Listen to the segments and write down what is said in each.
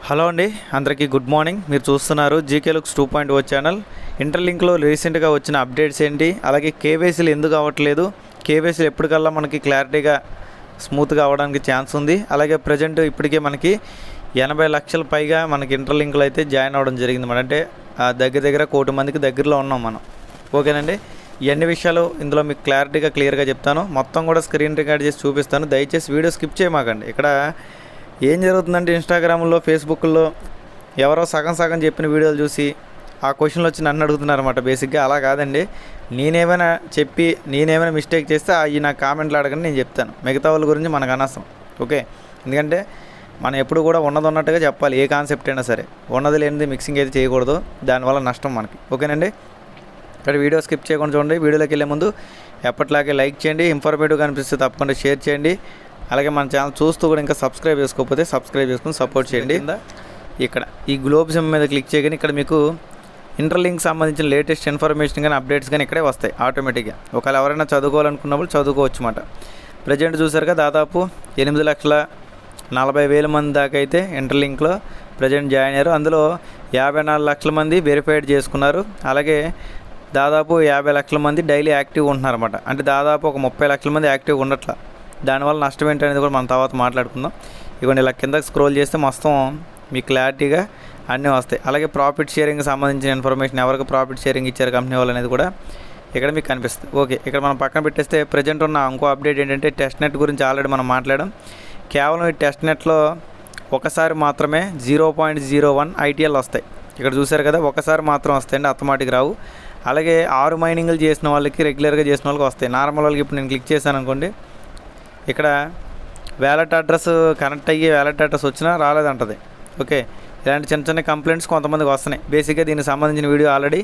Hello అండి, అందరికీ good morning. మీరు చూస్తున్నారు జీకే లుక్స్ 2.0 ఛానల్. ఇంటర్లింక్లో రీసెంట్గా వచ్చిన అప్డేట్స్ ఏంటి, అలాగే కేవైసీలు ఎందుకు అవ్వట్లేదు, కేవైసీలు ఎప్పటికల్లా మనకి క్లారిటీగా స్మూత్గా అవ్వడానికి ఛాన్స్ ఉంది. అలాగే ప్రజెంట్ ఇప్పటికే మనకి 80 లక్షల పైగా మనకి ఇంటర్లింక్లో అయితే జాయిన్ అవ్వడం జరిగింది. అంటే దగ్గర 1 కోటి మందికి దగ్గరలో ఉన్నాం మనం. ఓకేనండి, ఇవన్నీ విషయాలు ఇందులో మీకు క్లియర్గా చెప్తాను. మొత్తం కూడా స్క్రీన్ రికార్డ్ చేసి చూపిస్తాను. దయచేసి వీడియో స్కిప్ చేయమాకండి. ఇక్కడ ఏం జరుగుతుందంటే ఇన్స్టాగ్రామ్లో, ఫేస్బుక్లో ఎవరో సగం చెప్పిన వీడియోలు చూసి ఆ క్వశ్చన్లు వచ్చి నన్ను అడుగుతున్నారు అన్నమాట. బేసిక్గా అలా కాదండి. నేనేమైనా మిస్టేక్ చేస్తే అవి నా కామెంట్లు అడగని నేను చెప్తాను. మిగతా వాళ్ళ గురించి మనకు అనవసరం. ఓకే, ఎందుకంటే మనం ఎప్పుడు కూడా ఉన్నట్టుగా చెప్పాలి. ఏ కాన్సెప్ట్ అయినా సరే ఉన్నది లేనిది మిక్సింగ్ అయితే చేయకూడదు, దానివల్ల నష్టం మనకి. ఓకేనండి, ఇక్కడ వీడియో స్కిప్ చేయకుండా చూడండి. వీడియోలోకి వెళ్ళే ముందు ఎప్పటిలాగే లైక్ చేయండి, ఇన్ఫర్మేటివ్ కనిపిస్తే తప్పకుండా షేర్ చేయండి. అలాగే మన ఛానల్ చూస్తూ కూడా ఇంకా సబ్స్క్రైబ్ చేసుకోకపోతే సబ్స్క్రైబ్ చేసుకుని సపోర్ట్ చేయండి. ఇక్కడ ఈ గ్లోబ్ సిమ్ మీద క్లిక్ చేయగానే ఇక్కడ మీకు ఇంటర్లింక్ సంబంధించిన లేటెస్ట్ ఇన్ఫర్మేషన్ కానీ అప్డేట్స్ కానీ ఇక్కడే వస్తాయి ఆటోమేటిక్గా. ఒకవేళ ఎవరైనా చదువుకోవాలనుకున్నప్పుడు చదువుకోవచ్చు అన్నమాట. ప్రజెంట్ చూసారుగా దాదాపు 8,40,000 మంది దాకా అయితే ఇంటర్లింక్లో ప్రజెంట్ జాయిన్ అయ్యారు. అందులో 54 లక్షల మంది వెరిఫైడ్ చేసుకున్నారు. అలాగే దాదాపు 50 లక్షల మంది డైలీ యాక్టివ్ ఉంటున్నారు అన్నమాట. అంటే దాదాపు ఒక 30 లక్షల మంది యాక్టివ్ ఉండట్లా. దానివల్ల నష్టం ఏంటనేది కూడా మనం తర్వాత మాట్లాడుకుందాం. ఇవన్నీ ఇలా కిందకి స్క్రోల్ చేస్తే మొత్తం మీకు క్లారిటీగా అన్నీ వస్తాయి. అలాగే ప్రాఫిట్ షేరింగ్ సంబంధించిన ఇన్ఫర్మేషన్, ఎవరికి ప్రాఫిట్ షేరింగ్ ఇచ్చారు కంపెనీ వాళ్ళు అనేది కూడా ఇక్కడ మీకు కనిపిస్తుంది. ఓకే, ఇక్కడ మనం పక్కన పెట్టేస్తే ప్రజెంట్ ఉన్న ఇంకో అప్డేట్ ఏంటంటే టెస్ట్ నెట్ గురించి ఆల్రెడీ మనం మాట్లాడాం. కేవలం ఈ టెస్ట్ నెట్లో ఒకసారి మాత్రమే 0.01 ITL వస్తాయి. ఇక్కడ చూసారు కదా, ఒకసారి మాత్రం వస్తాయండి, ఆటోమేటిక్ రావు. అలాగే 6 మైనింగ్లు చేసిన వాళ్ళకి, రెగ్యులర్గా చేసిన వాళ్ళకి వస్తాయి. నార్మల్ వాళ్ళకి ఇప్పుడు నేను క్లిక్ చేశాను అనుకోండి, ఇక్కడ వ్యాలెట్ అడ్రస్ కనెక్ట్ అయ్యి వ్యాలెట్ అడ్రస్ వచ్చినా రాలేదంటది. ఓకే, ఇలాంటి చిన్న కంప్లైంట్స్ కొంతమందికి వస్తున్నాయి. బేసిక్గా దీనికి సంబంధించిన వీడియో ఆల్రెడీ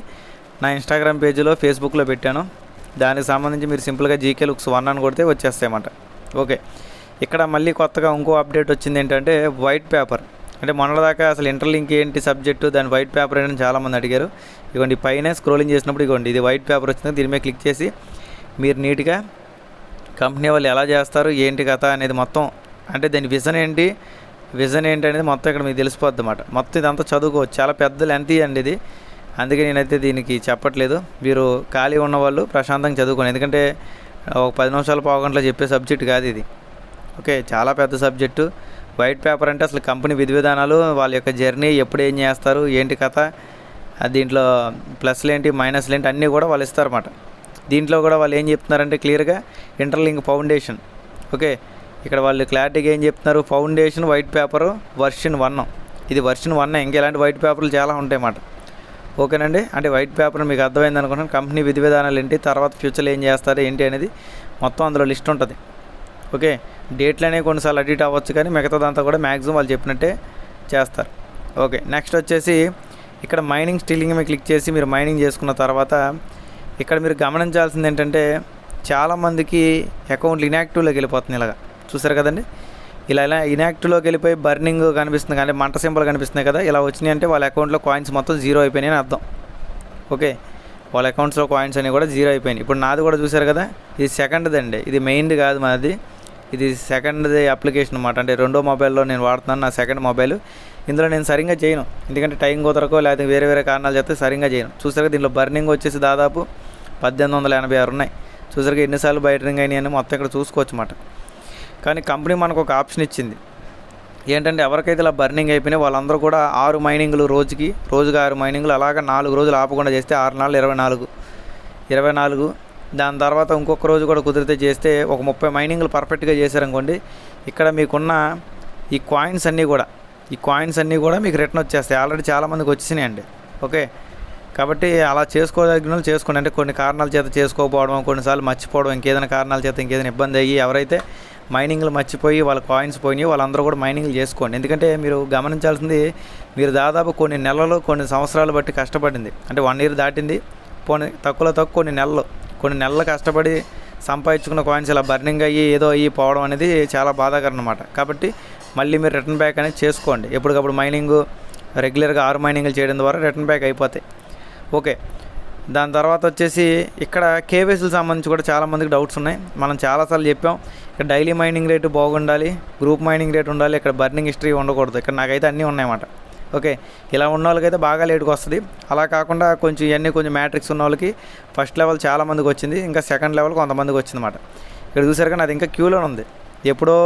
నా ఇన్స్టాగ్రామ్ పేజీలో, ఫేస్బుక్లో పెట్టాను. దానికి సంబంధించి మీరు సింపుల్గా జీకే లుక్స్ 1 అని కొడితే వచ్చేస్తాయన్నమాట. ఓకే, ఇక్కడ మళ్ళీ కొత్తగా ఇంకో అప్డేట్ వచ్చింది ఏంటంటే వైట్ పేపర్. అంటే మొన్నటిదాకా అసలు ఇంటర్లింక్ ఏంటి సబ్జెక్టు, దాని వైట్ పేపర్ ఏంటని చాలామంది అడిగారు. ఇదిగోండి పైన స్క్రోలింగ్ చేసినప్పుడు ఇదిగోండి ఇది వైట్ పేపర్ వచ్చింది. దీని మీద క్లిక్ చేసి మీరు నీట్గా కంపెనీ వాళ్ళు ఎలా చేస్తారు, ఏంటి కథ అనేది మొత్తం, అంటే దాని విజన్ ఏంటి అనేది మొత్తం ఇక్కడ మీకు తెలిసిపోద్ది అన్నమాట. మొత్తం ఇదంతా చదువుకోవచ్చు. చాలా పెద్ద లెంత్ అండి ఇది, అందుకే నేనైతే దీనికి చెప్పట్లేదు. మీరు ఖాళీ ఉన్నవాళ్ళు ప్రశాంతంగా చదువుకోండి. ఎందుకంటే ఒక 10 నిమిషాలు, పావు గంటలో చెప్పే సబ్జెక్ట్ కాదు ఇది. ఓకే, చాలా పెద్ద సబ్జెక్టు. వైట్ పేపర్ అంటే అసలు కంపెనీ విధి విధానాలు, వాళ్ళ యొక్క జర్నీ, ఎప్పుడు ఏం చేస్తారు, ఏంటి కథ, దీంట్లో ప్లస్లు ఏంటి, మైనస్లు ఏంటి అన్నీ కూడా వాళ్ళు ఇస్తారన్నమాట. దీంట్లో కూడా వాళ్ళు ఏం చెప్తున్నారంటే క్లియర్గా ఇంటర్లింక్ ఫౌండేషన్. ఓకే, ఇక్కడ వాళ్ళు క్లారిటీగా ఏం చెప్తున్నారు, ఫౌండేషన్ వైట్ పేపరు వర్షన్ 1. ఇది వర్షన్ 1. ఇంకా ఇలాంటి వైట్ పేపర్లు చాలా ఉంటాయి అన్నమాట. ఓకేనండి, అంటే వైట్ పేపర్ మీకు అర్థమైంది అనుకుంటున్నాను. కంపెనీ విధి విధానాలు ఏంటి, తర్వాత ఫ్యూచర్లో ఏం చేస్తారు ఏంటి అనేది మొత్తం అందులో లిస్ట్ ఉంటుంది. ఓకే, డేట్లు అనేవి కొన్నిసార్లు అడిట్ అవ్వచ్చు, కానీ మిగతాదంతా కూడా మ్యాక్సిమం వాళ్ళు చెప్పినట్టే చేస్తారు. ఓకే, నెక్స్ట్ వచ్చేసి ఇక్కడ మైనింగ్ స్టీలింగ్ మీద క్లిక్ చేసి మీరు మైనింగ్ చేసుకున్న తర్వాత ఇక్కడ మీరు గమనించాల్సింది ఏంటంటే చాలామందికి అకౌంట్లు ఇన్యాక్టివ్లోకి వెళ్ళిపోతుంది. ఇలాగా చూసారు కదండి, ఇలా ఇన్యాక్టివ్లోకి వెళ్ళిపోయి బర్నింగ్ కనిపిస్తుంది, అంటే మంట సింబల్ కనిపిస్తున్నాయి కదా, ఇలా వచ్చినాయి అంటే వాళ్ళ అకౌంట్లో కాయిన్స్ మొత్తం 0 అయిపోయినాయి అని అర్థం. ఓకే, వాళ్ళ అకౌంట్స్లో కాయిన్స్ అనేవి కూడా 0 అయిపోయినాయి. ఇప్పుడు నాది కూడా చూసారు కదా, ఇది సెకండ్ది అండి, ఇది మెయిన్ది కాదు మాది, ఇది సెకండ్ది అప్లికేషన్ అన్నమాట. అంటే రెండో మొబైల్లో నేను వాడుతున్నాను, నా సెకండ్ మొబైల్. ఇందులో నేను సరిగ్గా చేయను, ఎందుకంటే టైం కుదరకో లేకపోతే వేరే కారణాలు చెప్తే సరిగ్గా చేయను. చూసారుగా దీంట్లో బర్నింగ్ వచ్చేసి దాదాపు 1886 ఉన్నాయి. చూసారుగా ఎన్నిసార్లు బయట రింగ్ అయినాయి అని మొత్తం ఇక్కడ చూసుకోవచ్చు అన్నమాట. కానీ కంపెనీ మనకు ఒక ఆప్షన్ ఇచ్చింది ఏంటంటే ఎవరికైతే ఇలా బర్నింగ్ అయిపోయినాయి వాళ్ళందరూ కూడా 6 మైనింగ్లు రోజుకి 6 మైనింగ్లు అలాగా 4 రోజులు ఆపకుండా చేస్తే 6 నాళ్ళు 24. దాని తర్వాత ఇంకొక రోజు కూడా కుదిరితే చేస్తే ఒక 30 మైనింగ్లు పర్ఫెక్ట్గా చేశారనుకోండి, ఇక్కడ మీకున్న ఈ కాయిన్స్ అన్నీ కూడా మీకు రిటర్న్ వచ్చేస్తాయి. ఆల్రెడీ చాలామందికి వచ్చేసినాయండి. ఓకే, కాబట్టి అలా చేసుకోదగిన వాళ్ళు చేసుకోండి. అంటే కొన్ని కారణాల చేత చేసుకోకపోవడం, కొన్నిసార్లు మర్చిపోవడం, ఇంకేదైనా కారణాల చేత ఇంకేదైనా ఇబ్బంది అయ్యి ఎవరైతే మైనింగ్లు మర్చిపోయి వాళ్ళ కాయిన్స్ పోయినాయి వాళ్ళందరూ కూడా మైనింగ్లు చేసుకోండి. ఎందుకంటే మీరు గమనించాల్సింది, మీరు దాదాపు కొన్ని నెలలు, కొన్ని సంవత్సరాలు బట్టి కష్టపడింది, అంటే 1 ఇయర్ దాటింది, తక్కువ కొన్ని నెలలు కష్టపడి సంపాదించుకున్న కాయిన్స్ ఇలా బర్నింగ్ అయ్యి ఏదో అయ్యి పోవడం అనేది చాలా బాధాకరం అన్నమాట. కాబట్టి మళ్ళీ మీరు రిటర్న్ బ్యాక్ అనేది చేసుకోండి. ఎప్పటికప్పుడు రెగ్యులర్గా 6 మైనింగ్లు చేయడం ద్వారా రిటర్న్ బ్యాక్ అయిపోతాయి. ఓకే, దాని తర్వాత వచ్చేసి ఇక్కడ కేవైసీకి సంబంధించి కూడా చాలామందికి డౌట్స్ ఉన్నాయి. మనం చాలాసార్లు చెప్పాం, ఇక్కడ డైలీ మైనింగ్ రేటు బాగుండాలి, గ్రూప్ మైనింగ్ రేట్ ఉండాలి, ఇక్కడ బర్నింగ్ హిస్టరీ ఉండకూడదు. ఇక్కడ నాకైతే అన్నీ ఉన్నాయన్నమాట. ఓకే, ఇలా ఉన్న వాళ్ళకైతే బాగా లేటుగా వస్తుంది. అలా కాకుండా కొంచెం ఇవన్నీ కొంచెం మ్యాట్రిక్స్ ఉన్న వాళ్ళకి ఫస్ట్ లెవెల్ చాలామందికి వచ్చింది, ఇంకా సెకండ్ లెవెల్ కొంతమందికి వచ్చిందన్నమాట. ఇక్కడ చూసారు కానీ అది ఇంకా క్యూలో ఉంది. ఎప్పుడో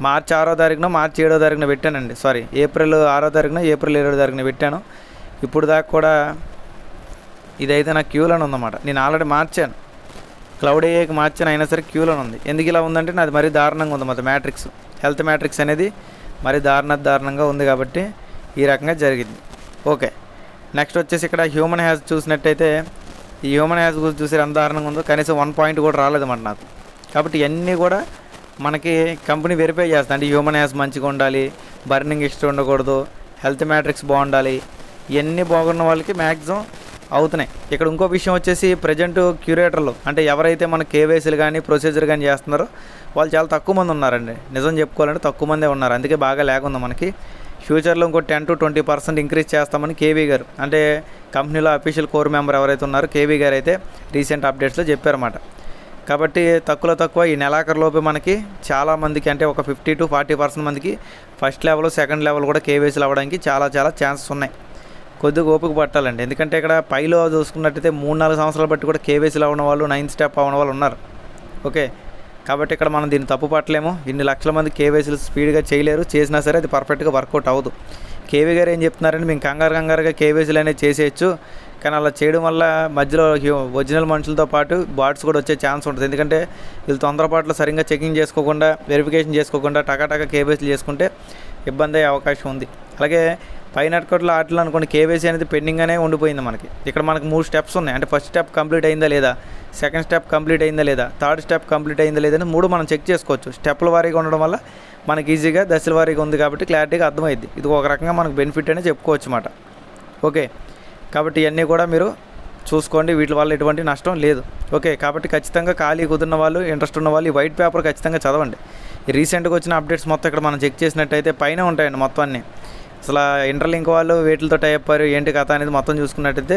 మార్చి 6వ తారీఖున మార్చి 7వ తారీఖున పెట్టానండి, సారీ ఏప్రిల్ 6వ తారీఖున ఏప్రిల్ 7వ తారీఖున పెట్టాను. ఇప్పుడు దాకా కూడా ఇదైతే నాకు క్యూలోనే ఉందన్నమాట. నేను ఆల్రెడీ మార్చాను, క్లౌడ్ ఏఐకి మార్చాను, అయినా సరే క్యూలోనే ఉంది. ఎందుకు ఇలా ఉందంటే నాది మరీ దారుణంగా ఉంది మొత్తం మ్యాట్రిక్స్, హెల్త్ మ్యాట్రిక్స్ అనేది మరీ దారుణంగా ఉంది కాబట్టి ఈ రకంగా జరిగింది. ఓకే, నెక్స్ట్ వచ్చేసి ఇక్కడ హ్యూమన్ హ్యాజ్ చూసినట్టయితే ఈ హ్యూమన్ హ్యాజ్ గురించి చూసి ఎంత దారుణంగా ఉందో, కనీసం 1 పాయింట్ కూడా రాలేదన్నమాట నాకు. కాబట్టి ఇవన్నీ కూడా మనకి కంపెనీ వెరిఫై చేస్తుంది. అంటే హ్యూమన్ హ్యాజ్ మంచిగా ఉండాలి, బర్నింగ్ హిస్టరీ ఉండకూడదు, హెల్త్ మ్యాట్రిక్స్ బాగుండాలి, ఇవన్నీ బాగున్న వాళ్ళకి మ్యాక్సిమం అవుతున్నాయి. ఇక్కడ ఇంకో విషయం వచ్చేసి ప్రజెంట్ క్యూరేటర్లు అంటే ఎవరైతే మన కేవైసీలు కానీ ప్రొసీజర్ కానీ చేస్తున్నారో వాళ్ళు చాలా తక్కువ మంది ఉన్నారండి. నిజం చెప్పుకోవాలంటే తక్కువ మందే ఉన్నారు, అందుకే బాగా లేకుంది మనకి. ఫ్యూచర్లో ఇంకో 10 to 20% ఇంక్రీజ్ చేస్తామని కేవీ గారు, అంటే కంపెనీలో అఫీషియల్ కోర్ మెంబర్ ఎవరైతే ఉన్నారో కేవీ గారు అయితే రీసెంట్ అప్డేట్స్లో చెప్పారన్నమాట. కాబట్టి తక్కువ ఈ నెలాఖరులోపే మనకి చాలామందికి అంటే ఒక 50 to 40% మందికి ఫస్ట్ లెవెల్ సెకండ్ లెవెల్ కూడా కేవైసీలు అవ్వడానికి చాలా ఛాన్సెస్ ఉన్నాయి. కొద్దిగా ఓపిక పట్టాలండి, ఎందుకంటే ఇక్కడ పైలో చూసుకున్నట్టయితే 3-4 సంవత్సరాలు బట్టి కూడా కేవైసీలు అవ్వడం వాళ్ళు 9th స్టెప్ అవ్వడం వాళ్ళు ఉన్నారు. ఓకే, కాబట్టి ఇక్కడ మనం దీన్ని తప్పు పట్టలేము. ఇన్ని లక్షల మంది కేవైసీలు స్పీడ్గా చేయలేరు, చేసినా సరే అది పర్ఫెక్ట్గా వర్కౌట్ అవ్వదు. కేవీ గారు ఏం చెప్తున్నారంటే మేము కంగారుగా కేవైసీలు అనేది చేసేయచ్చు, కానీ అలా చేయడం వల్ల మధ్యలో ఒరిజినల్ మనుషులతో పాటు బాట్స్ కూడా వచ్చే ఛాన్స్ ఉంటుంది. ఎందుకంటే వీళ్ళు తొందరపాట్లో సరిగ్గా చెకింగ్ చేసుకోకుండా వెరిఫికేషన్ చేసుకోకుండా టకాటకా కేవైసీలు చేసుకుంటే ఇబ్బంది అయ్యే అవకాశం ఉంది. అలాగే పై నెట్వర్క్లో ఆటలు అనుకోండి కేవైసీ అనేది పెండింగ్గానే ఉండిపోయింది మనకి. ఇక్కడ మనకు 3 స్టెప్స్ ఉన్నాయి, అంటే ఫస్ట్ స్టెప్ కంప్లీట్ అయిందా లేదా, సెకండ్ స్టెప్ కంప్లీట్ అయిందా లేదా, థర్డ్ స్టెప్ కంప్లీట్ అయిందా లేదా అని 3 మనం చెక్ చేసుకోవచ్చు. స్టెప్ల వారీగా ఉండడం వల్ల మనకి ఈజీగా దశల వారీగా ఉంది కాబట్టి క్లారిటీగా అర్థమైంది. ఇది ఒక రకంగా మనకు బెనిఫిట్ అనే చెప్పుకోవచ్చు అన్నమాట. ఓకే, కాబట్టి ఇవన్నీ కూడా మీరు చూసుకోండి, వీటి వల్ల ఎటువంటి నష్టం లేదు. ఓకే, కాబట్టి ఖచ్చితంగా ఖాళీ కుదిరిన వాళ్ళు ఇంట్రెస్ట్ ఉన్న వాళ్ళు ఈ వైట్ పేపర్ ఖచ్చితంగా చదవండి. ఈ రీసెంట్గా వచ్చిన అప్డేట్స్ మొత్తం ఇక్కడ మనం చెక్ చేసినట్టయితే పైన ఉంటాయండి మొత్తం అన్నీ. అసలు ఇంటర్లింక్ వాళ్ళు వీటితో టైప్ ఏంటి కథ అనేది మొత్తం చూసుకున్నట్టయితే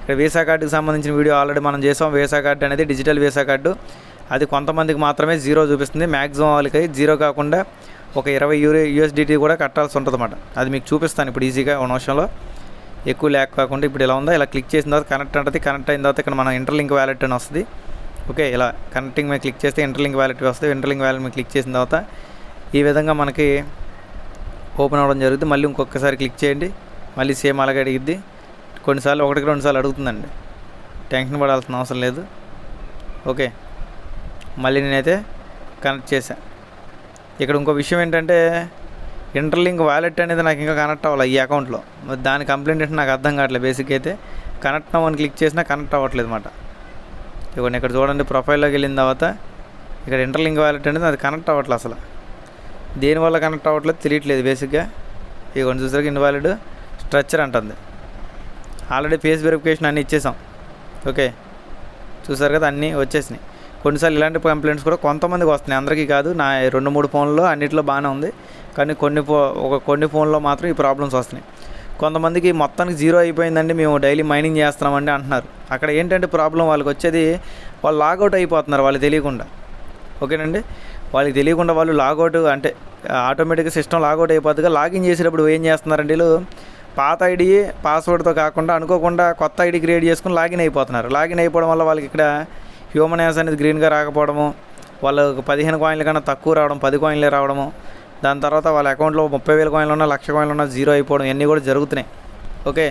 ఇక్కడ వీసా కార్డుకి సంబంధించిన వీడియో ఆల్రెడీ మనం చేసాం. వీసా కార్డు అనేది డిజిటల్ వీసా కార్డు, అది కొంతమందికి మాత్రమే 0 చూపిస్తుంది. మ్యాక్సిమం వాళ్ళకి 0 కాకుండా ఒక 20 USDT కూడా కట్టాల్సి ఉంటుంది అన్నమాట. అది మీకు చూపిస్తాను ఇప్పుడు ఈజీగా 1 నిమిషంలో, ఎక్కువ లేక కాకుండా. ఇప్పుడు ఇలా ఉందా, ఇలా క్లిక్ చేసిన తర్వాత కనెక్ట్ అంటుంది. కనెక్ట్ అయిన తర్వాత ఇక్కడ మన ఇంటర్లింక్ వ్యాలెట్ అని వస్తుంది. ఓకే, ఇలా కనెక్టింగ్ మీద క్లిక్ చేస్తే ఇంటర్లింక్ వ్యాలెట్ వస్తుంది. ఇంటర్లింక్ వ్యాలెట్ మీద క్లిక్ చేసిన తర్వాత ఈ విధంగా మనకి ఓపెన్ అవ్వడం జరుగుతుంది. మళ్ళీ ఇంకొకసారి క్లిక్ చేయండి, మళ్ళీ సేమ్ అలాగే అడిగిద్ది. కొన్నిసార్లు 1-2 సార్లు అడుగుతుందండి, టెన్షన్ పడాల్సిన అవసరం లేదు. ఓకే, మళ్ళీ నేనైతే కనెక్ట్ చేశాను. ఇక్కడ ఇంకో విషయం ఏంటంటే ఇంటర్లింక్ వ్యాలెట్ అనేది నాకు ఇంకా కనెక్ట్ అవ్వాలి ఈ అకౌంట్లో. దాని కంప్లైంట్ అంటే నాకు అర్థం కావట్లేదు. బేసిక్ అయితే కనెక్ట్ అవ్వని క్లిక్ చేసినా కనెక్ట్ అవ్వట్లేదు అన్నమాట. ఇవ్వండి, ఇక్కడ చూడండి ప్రొఫైల్లోకి వెళ్ళిన తర్వాత ఇక్కడ ఇంటర్లింక్ వ్యాలెట్ అనేది అది కనెక్ట్ అవ్వట్లేదు. అసలు దేనివల్ల కనెక్ట్ అవ్వట్లేదు తెలియట్లేదు బేసిక్గా. ఇవ్వండి చూసారు ఇన్వాలిడ్ స్ట్రక్చర్ అంటుంది. ఆల్రెడీ ఫేస్ వెరిఫికేషన్ అన్నీ ఇచ్చేసాం. ఓకే, చూసారు కదా అన్నీ వచ్చేసినాయి. కొన్నిసార్లు ఇలాంటి కంప్లైంట్స్ కూడా కొంతమందికి వస్తున్నాయి, అందరికీ కాదు. నా 2-3 ఫోన్లో అన్నింటిలో బాగానే ఉంది, కానీ కొన్ని ఫోన్లో మాత్రం ఈ ప్రాబ్లమ్స్ వస్తున్నాయి. కొంతమందికి మొత్తానికి 0 అయిపోయిందండి, మేము డైలీ మైనింగ్ చేస్తున్నామండి అంటున్నారు. అక్కడ ఏంటంటే ప్రాబ్లం వాళ్ళకి వచ్చేది, వాళ్ళు లాగౌట్ అయిపోతున్నారు వాళ్ళు తెలియకుండా. ఓకేనండి, వాళ్ళకి తెలియకుండా వాళ్ళు లాగౌట్ అంటే ఆటోమేటిక్గా సిస్టమ్ లాగౌట్ అయిపోతుందిగా. లాగిన్ చేసేటప్పుడు ఏం చేస్తున్నారంటే వీళ్ళు పాత ఐడి పాస్వర్డ్తో కాకుండా అనుకోకుండా కొత్త ఐడి క్రియేట్ చేసుకుని లాగిన్ అయిపోతున్నారు. లాగిన్ అయిపోవడం వల్ల వాళ్ళకి ఇక్కడ హ్యూమన్ హ్యాస్ అనేది గ్రీన్గా రాకపోవడము, వాళ్ళకు 15 కాయిన్ల కన్నా తక్కువ రావడం, 10 కాయిన్లే రావడము, దాని తర్వాత వాళ్ళ అకౌంట్లో 30,000 కాయిన్లు ఉన్నా 1,00,000 కాయిన్లు ఉన్నా 0 అయిపోవడం, ఇవన్నీ కూడా జరుగుతున్నాయి. ఓకే,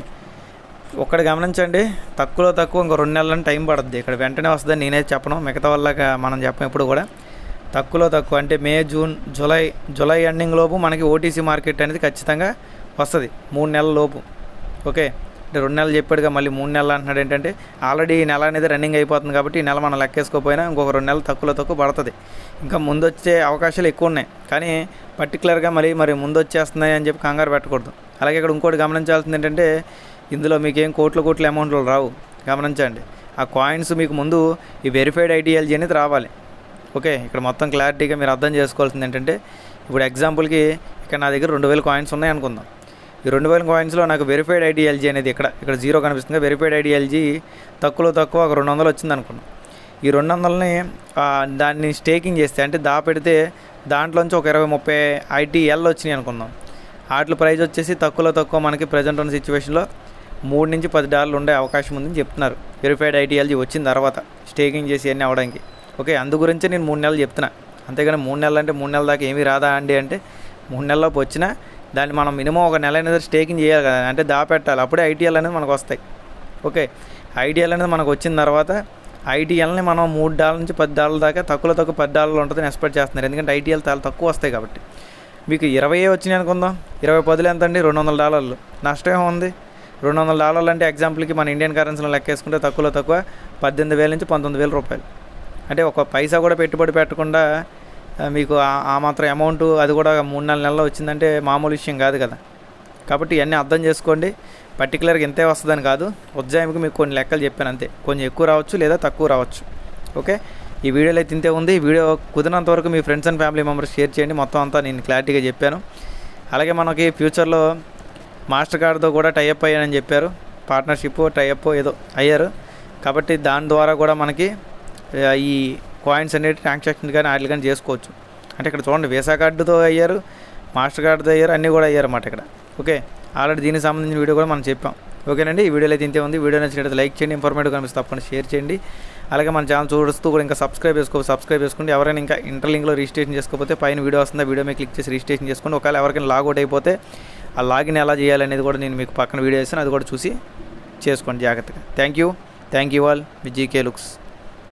ఒక్కటి గమనించండి, తక్కువ ఇంకో 2 నెలలని టైం పడుతుంది. ఇక్కడ వెంటనే వస్తుందని నేనే చెప్పను, మిగతా వాళ్ళకి మనం చెప్పం ఎప్పుడు కూడా. తక్కువ అంటే మే, జూన్, జూలై ఎండింగ్ లోపు మనకి ఓటీసీ మార్కెట్ అనేది ఖచ్చితంగా వస్తుంది, 3 నెలల లోపు. ఓకే, అంటే 2 నెలలు చెప్పాడుగా, మళ్ళీ 3 నెలలు అంటున్నాడు. ఏంటంటే ఆల్రెడీ ఈ నెల అనేది రన్నింగ్ అయిపోతుంది కాబట్టి ఈ నెల మనం లెక్కేసుకోపోయినా ఇంకొక 2 నెలలు తక్కువ పడుతుంది. ఇంకా ముందు వచ్చే అవకాశాలు ఎక్కువ ఉన్నాయి, కానీ పర్టికులర్గా మరి ముందు వచ్చేస్తున్నాయి అని చెప్పి కంగారు పెట్టకూడదు. అలాగే ఇక్కడ ఇంకోటి గమనించాల్సింది ఏంటంటే ఇందులో మీకు ఏం కోట్ల అమౌంట్లు రావు, గమనించండి. ఆ కాయిన్స్ మీకు ముందు ఈ వెరిఫైడ్ ఐడియాలజీ అనేది రావాలి. ఓకే, ఇక్కడ మొత్తం క్లారిటీగా మీరు అర్థం చేసుకోవాల్సింది ఏంటంటే ఇప్పుడు ఎగ్జాంపుల్కి ఇక్కడ నా దగ్గర 2,000 కాయిన్స్ ఉన్నాయి అనుకుందాం. ఈ 2000 కాయిన్స్లో నాకు వెరిఫైడ్ ఐడిఎల్జీ అనేది ఇక్కడ జీరో కనిపిస్తుంది. వెరిఫైడ్ ఐడిఎల్జీ తక్కువ ఒక 200 వచ్చింది అనుకున్నాం. ఈ 200ని దాన్ని స్టేకింగ్ చేస్తే అంటే దాపెడితే దాంట్లోంచి ఒక 20-30 ఐటీఎల్ వచ్చినాయి అనుకుందాం. వాటి ప్రైస్ వచ్చేసి తక్కువ మనకి ప్రజెంట్ ఉన్న సిచ్యువేషన్లో $3 నుంచి $10 ఉండే అవకాశం ఉందని చెప్తున్నారు. వెరిఫైడ్ ఐటీఎల్జీ వచ్చిన తర్వాత స్టేకింగ్ చేసి అన్నీ అవడానికి. ఓకే, అందు గురించే నేను 3 నెలలు చెప్తున్నా. అంతేగాని 3 నెలలు అంటే 3 నెలల దాకా ఏమీ రాదా అండి అంటే 3 నెలల్లోపు వచ్చినా దాన్ని మనం మినిమం ఒక నెల అనేది స్టేకింగ్ చేయాలి కదా, అంటే దాపెట్టాలి. అప్పుడే ఐటీఎల్ అనేది మనకు వస్తాయి. ఓకే, ఐటీఎల్ అనేది మనకు వచ్చిన తర్వాత ఐటీఎల్ని మనం $3 నుంచి $10 దాకా తక్కువ $10 ఉంటుందని ఎక్స్పెక్ట్ చేస్తున్నారు. ఎందుకంటే ఐటీఎల్ చాలా తక్కువ వస్తాయి కాబట్టి. మీకు 20 వచ్చినాయి అనుకుందాం, 20 10 ఎంత అండి? $200. నష్టం ఏముంది? $200 అంటే ఎగ్జాంపుల్కి మన ఇండియన్ కరెన్సీలో లెక్కేసుకుంటే తక్కువ 18,000 నుంచి 19,000 రూపాయలు. అంటే ఒక పైసా కూడా పెట్టుబడి పెట్టకుండా మీకు ఆ మాత్రం అమౌంట్, అది కూడా 3-4 నెలల్లో వచ్చిందంటే మామూలు విషయం కాదు కదా. కాబట్టి ఇవన్నీ అర్థం చేసుకోండి. పర్టికులర్గా ఎంతే వస్తుందని కాదు, ఉజ్జాయింపుకి మీకు కొన్ని లెక్కలు చెప్పాను అంతే. కొంచెం ఎక్కువ రావచ్చు లేదా తక్కువ రావచ్చు. ఓకే, ఈ వీడియోలో అయితే ఇంతే ఉంది. ఈ వీడియో కుదిరినంత వరకు మీ friends and family members share చేయండి. మొత్తం అంతా నేను క్లారిటీగా చెప్పాను. అలాగే మనకి ఫ్యూచర్లో మాస్టర్ కార్డ్తో కూడా టైఅప్ అయ్యానని చెప్పారు. పార్ట్నర్షిప్ టైఅప్ ఏదో అయ్యారు. కాబట్టి దాని ద్వారా కూడా మనకి ఈ కాయిన్స్ అనేవి ట్రాన్సాక్షన్ కానీ వాటిని కానీ చేసుకోవచ్చు. అంటే ఇక్కడ చూడండి, వీసా కార్డుతో అయ్యారు, మాస్టర్ కార్డుతో అయ్యారు, అన్నీ కూడా అయ్యారు అన్నమాట ఇక్కడ. ఓకే, ఆల్రెడీ దీనికి సంబంధించిన వీడియో కూడా మనం చెప్పాం. ఓకేనండి, ఈ వీడియోలో అయితే ఇంతే ఉంది. వీడియో నచ్చినట్లయితే లైక్ చేయండి, ఇన్ఫర్మేటివ్ కనిపిస్తే తప్పకుండా షేర్ చేయండి. అలాగే మన ఛానల్ చూస్తూ కూడా ఇంకా సబ్స్క్రైబ్ చేసుకోండి. ఎవరైనా ఇంకా ఇంటర్లింక్లో రిజిస్ట్రేషన్ చేసుకోకపోతే పైన వీడియో వస్తుంది, వీడియో మీద క్లిక్ చేసి రిజిస్ట్రేషన్ చేసుకోండి. ఒకవేళ ఎవరికైనా లాగౌట్ అయిపోతే ఆ లాగిన్ ఎలా చేయాలనేది కూడా నేను మీకు పక్కన వీడియో చేస్తాను, అది కూడా చూసి చేసుకోండి జాగ్రత్తగా. Thank you all. Me GK looks.